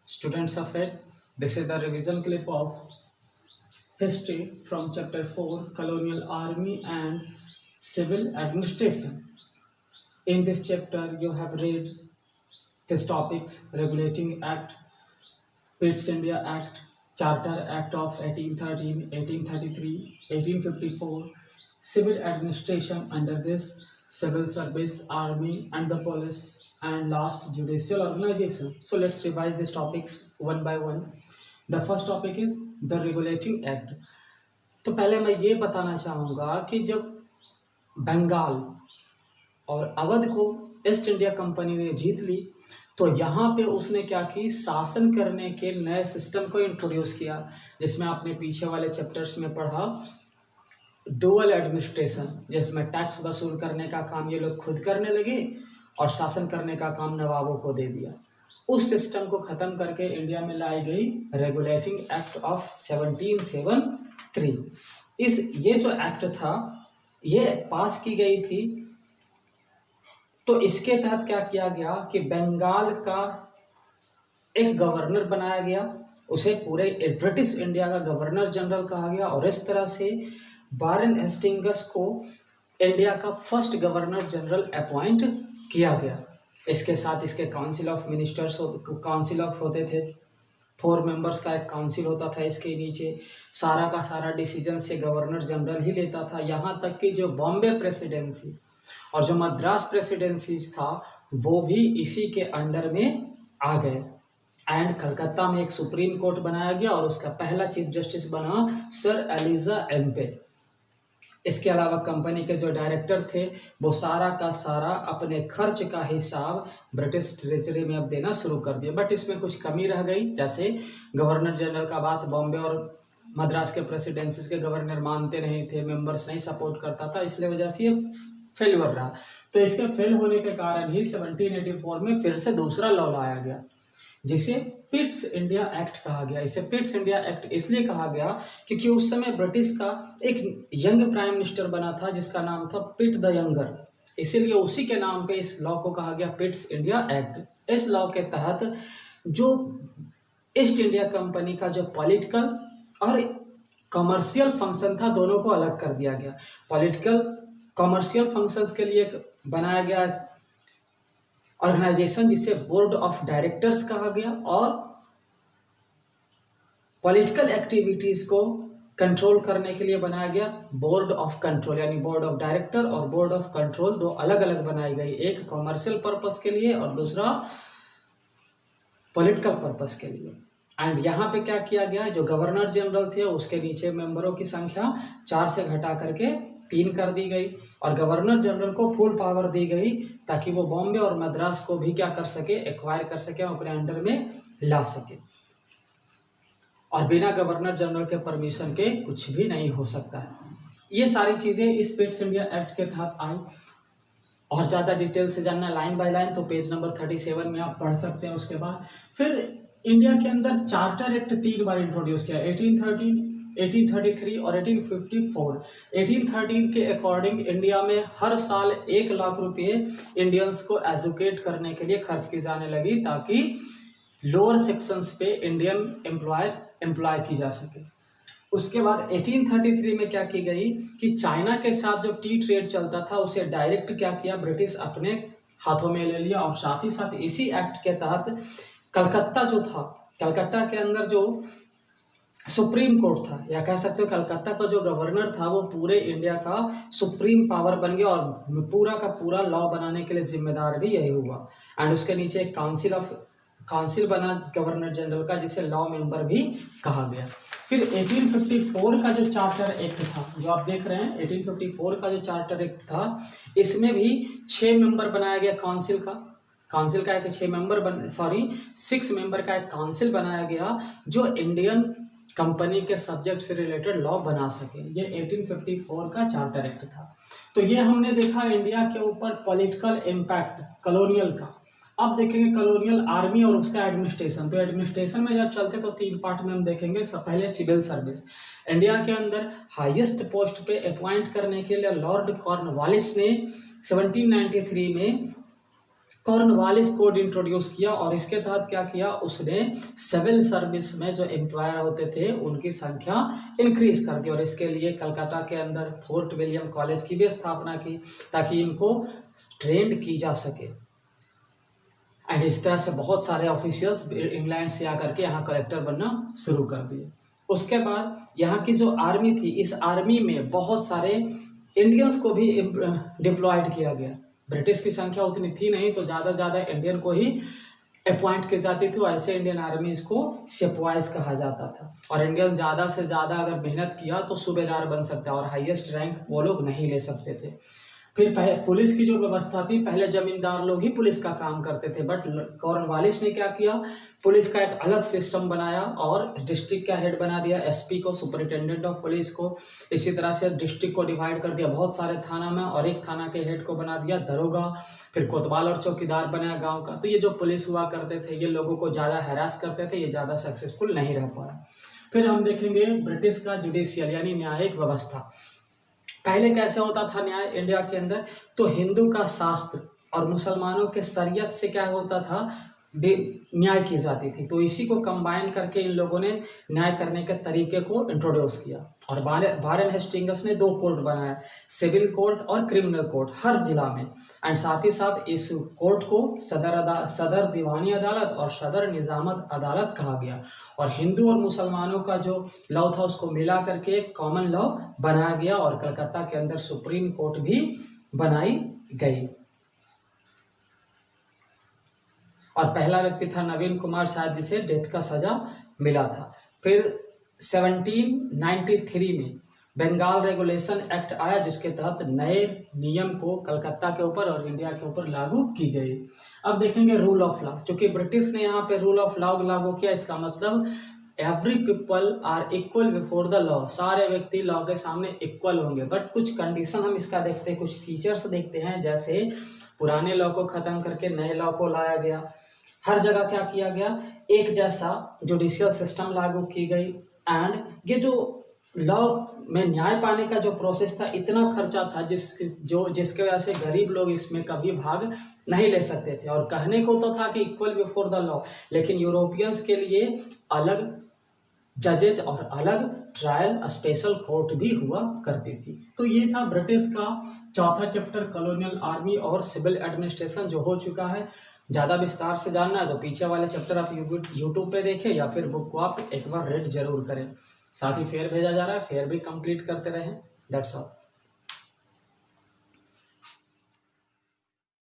Students of it, this is the revision clip of history from chapter 4 Colonial Army and Civil Administration. In this chapter, you have read these topics: Regulating Act, Pitt's India Act, Charter Act of 1813, 1833, 1854, Civil Administration under this, Civil Service, Army and the Police, and last Judicial Organization. So let's revise these topics one by one. The first topic is the Regulating Act. तो पहले मैं ये बताना चाहूँगा कि जब बंगाल और अवध को ईस्ट इंडिया कंपनी ने जीत ली तो यहाँ पे उसने क्या की, शासन करने के नए सिस्टम को इंट्रोड्यूस किया, जिसमें आपने पीछे वाले चैप्टर्स में पढ़ा डुअल एडमिनिस्ट्रेशन, जिसमें टैक्स वसूल करने का काम ये लोग खुद करने लगे और शासन करने का काम नवाबों को दे दिया। उस सिस्टम को ख़त्म करके इंडिया में लाई गई रेगुलेटिंग एक्ट ऑफ 1773। ये जो एक्ट था ये पास की गई थी। तो इसके तहत क्या किया गया कि बंगाल का एक गवर्नर बनाया गया, उसे पूरे ब्रिटिश इंडिया का गवर्नर जनरल कहा गया, और इस तरह से वारेन हेस्टिंग्स को इंडिया का फर्स्ट गवर्नर जनरल अपॉइंट किया गया। इसके साथ इसके council of ministers council of होते थे, 4 मेंबर्स का एक काउंसिल होता था। इसके नीचे सारा का सारा डिसीजन से गवर्नर जनरल ही लेता था। यहाँ तक कि जो बॉम्बे प्रेसिडेंसी और जो मद्रास प्रेसिडेंसी था वो भी इसी के अंडर में आ गए। एंड कलकत्ता में एक सुप्रीम कोर्ट बनाया गया और उसका पहला चीफ जस्टिस बना सर एलिजा एम्पे। इसके अलावा कंपनी के जो डायरेक्टर थे वो सारा का सारा अपने खर्च का हिसाब ब्रिटिश ट्रेजरी में अब देना शुरू कर दिया। बट इसमें कुछ कमी रह गई, जैसे गवर्नर जनरल का बात बॉम्बे और मद्रास के प्रेसिडेंसीज के गवर्नर मानते नहीं थे, मेंबर्स नहीं सपोर्ट करता था, इसलिए वजह से ये फेल्यूर रहा। तो इसके फेल होने के कारण ही 1784 में फिर से दूसरा लॉ लाया गया जिसे पिट्स इंडिया एक्ट कहा गया। इसे पिट्स इंडिया एक्ट इसलिए कहा गया क्योंकि उस समय ब्रिटिश का एक यंग प्राइम मिनिस्टर बना था जिसका नाम था पिट द यंगर, इसीलिए उसी के नाम पे इस लॉ को कहा गया पिट्स इंडिया एक्ट। इस लॉ के तहत जो ईस्ट इंडिया कंपनी का जो पॉलिटिकल और कमर्शियल फंक्शन था दोनों को अलग कर दिया गया। पॉलिटिकल कमर्शियल फंक्शंस के लिए बनाया गया ऑर्गेनाइजेशन जिसे बोर्ड ऑफ डायरेक्टर्स कहा गया, और पॉलिटिकल एक्टिविटीज को कंट्रोल करने के लिए बनाया गया बोर्ड ऑफ कंट्रोल, यानी बोर्ड ऑफ डायरेक्टर और बोर्ड ऑफ कंट्रोल दो अलग अलग बनाई गई, एक कमर्शियल पर्पस के लिए और दूसरा पॉलिटिकल पर्पस के लिए। एंड यहाँ पे क्या किया गया, जो गवर्नर जनरल थे उसके नीचे मेंबरों की संख्या 4 से घटा करके 3 कर दी गई, और गवर्नर जनरल को फुल पावर दी गई ताकि वो बॉम्बे और मद्रास को भी क्या कर सके, एक्वायर कर सके, अपने अंडर में ला सके। और बिना गवर्नर जनरल के परमिशन के कुछ भी नहीं हो सकता है। ये सारी चीज़ें इस पिट्स इंडिया एक्ट के तहत आई। और ज़्यादा डिटेल से जानना लाइन बाय लाइन तो पेज नंबर 37 में आप पढ़ सकते हैं। उसके बाद फिर इंडिया के अंदर चार्टर एक्ट 3 बार इंट्रोड्यूस किया, 1813, 1833 और 1854। 1813 के अकॉर्डिंग इंडिया में हर साल 1 लाख रुपये इंडियंस को एजुकेट करने के लिए खर्च की जाने लगी ताकि लोअर सेक्शंस पे इंडियन एम्प्लॉय की जा सके। उसके बाद 1833 में क्या की गई कि चाइना के साथ जो टी ट्रेड चलता था उसे डायरेक्ट क्या किया, ब्रिटिश अपने हाथों में ले लिया। और साथ ही साथ इसी एक्ट के तहत कलकत्ता जो था, कलकत्ता के अंदर जो सुप्रीम कोर्ट था, या कह सकते हो कलकत्ता का जो गवर्नर था वो पूरे इंडिया का सुप्रीम पावर बन गया और पूरा का पूरा लॉ बनाने के लिए जिम्मेदार भी यही हुआ। एंड उसके नीचे एक काउंसिल बना गवर्नर जनरल का जिसे लॉ मेंबर भी कहा गया। फिर 1854 का जो चार्टर एक्ट था जो आप देख रहे हैं, 1854 का जो चार्टर एक्ट था इसमें भी 6 मेंबर बनाया गया काउंसिल का एक 6 मेंबर का एक काउंसिल बनाया गया जो इंडियन कंपनी के सब्जेक्ट से रिलेटेड लॉ बना सके। ये 1854 का चार्टर एक्ट था। तो ये हमने देखा इंडिया के ऊपर पॉलिटिकल इम्पैक्ट कॉलोनियल का। अब देखेंगे कॉलोनियल आर्मी और उसका एडमिनिस्ट्रेशन। तो एडमिनिस्ट्रेशन में जब चलते तो 3 पार्ट में हम देखेंगे। सब पहले सिविल सर्विस। इंडिया के अंदर हाईएस्ट पोस्ट पे अपॉइंट करने के लिए लॉर्ड कॉर्नवालिस ने 1793 में कॉर्नवालिस कोड इंट्रोड्यूस किया और इसके तहत क्या किया, उसने सिविल सर्विस में जो एम्प्लॉयर होते थे उनकी संख्या इंक्रीज कर दी और इसके लिए कलकत्ता के अंदर फोर्ट विलियम कॉलेज की भी स्थापना की ताकि इनको ट्रेंड की जा सके। एंड इस तरह से बहुत सारे ऑफिशियल्स इंग्लैंड से आकर के यहाँ कलेक्टर बनना शुरू कर दिए। उसके बाद यहाँ की जो आर्मी थी, इस आर्मी में बहुत सारे इंडियंस को भी डिप्लॉयड किया गया। ब्रिटिश की संख्या उतनी थी नहीं तो ज़्यादा ज़्यादा इंडियन को ही अपॉइंट की जाती थी, ऐसे इंडियन आर्मीज को सिपवाइज कहा जाता था। और इंडियन ज़्यादा से ज़्यादा अगर मेहनत किया तो सूबेदार बन सकता और हाईएस्ट रैंक वो लोग नहीं ले सकते थे। फिर पहले पुलिस की जो व्यवस्था थी, पहले जमींदार लोग ही पुलिस का काम करते थे, बट कॉर्नवालिस ने क्या किया, पुलिस का एक अलग सिस्टम बनाया और डिस्ट्रिक्ट का हेड बना दिया एसपी को, सुपरिटेंडेंट ऑफ पुलिस को। इसी तरह से डिस्ट्रिक्ट को डिवाइड कर दिया बहुत सारे थाना में और एक थाना के हेड को बना दिया दरोगा। फिर कोतवाल और चौकीदार बनाया गाँव का। तो ये जो पुलिस हुआ करते थे ये लोगों को ज़्यादा हैरास करते थे, ये ज़्यादा सक्सेसफुल नहीं रह पाया। फिर हम देखेंगे ब्रिटिश का जुडिशियल यानी न्यायिक व्यवस्था। पहले कैसे होता था न्याय इंडिया के अंदर, तो हिंदू का शास्त्र और मुसलमानों के शरीयत से क्या होता था, न्याय की जाती थी। तो इसी को कंबाइन करके इन लोगों ने न्याय करने के तरीके को इंट्रोड्यूस किया। और वारेन हेस्टिंग्स ने 2 कोर्ट बनाया, सिविल कोर्ट और क्रिमिनल कोर्ट हर जिला में। एंड साथ ही साथ इस कोर्ट को सदर दीवानी अदालत और सदर निजामत अदालत कहा गया। और हिंदू और मुसलमानों का जो लॉ था उसको मिला करके एक कॉमन लॉ बनाया गया और कलकत्ता के अंदर सुप्रीम कोर्ट भी बनाई गई। और पहला व्यक्ति था नवीन कुमार शायद, जिसे डेथ का सजा मिला था। फिर 1793 में बंगाल रेगुलेशन एक्ट आया जिसके तहत नए नियम को कलकत्ता के ऊपर और इंडिया के ऊपर लागू की गई। अब देखेंगे रूल ऑफ लॉ। चूंकि ब्रिटिश ने यहाँ पे रूल ऑफ लॉ लागू किया, इसका मतलब every people are equal before the law, सारे व्यक्ति लॉ के सामने इक्वल होंगे। बट कुछ कंडीशन हम इसका देखते हैं, कुछ फीचर्स देखते हैं। जैसे पुराने लॉ को खत्म करके नए लॉ को लाया गया। हर जगह क्या किया गया, एक जैसा जुडिशियल सिस्टम लागू की गई। एंड ये जो लॉ में न्याय पाने का जो प्रोसेस था, इतना खर्चा था जिसके वजह से गरीब लोग इसमें कभी भाग नहीं ले सकते थे। और कहने को तो था कि इक्वल बिफोर द लॉ, लेकिन यूरोपियंस के लिए अलग जजेज और अलग ट्रायल स्पेशल कोर्ट भी हुआ करती थी। तो ये था ब्रिटिश का चौथा चैप्टर कॉलोनियल आर्मी और सिविल एडमिनिस्ट्रेशन जो हो चुका है। ज़्यादा विस्तार से जानना है तो पीछे वाले चैप्टर आप यूट्यूब पे देखें या फिर बुक को आप एक बार रीड जरूर करें। साथ ही फेयर भेजा जा रहा है, फेयर भी कंप्लीट करते रहें। That's all.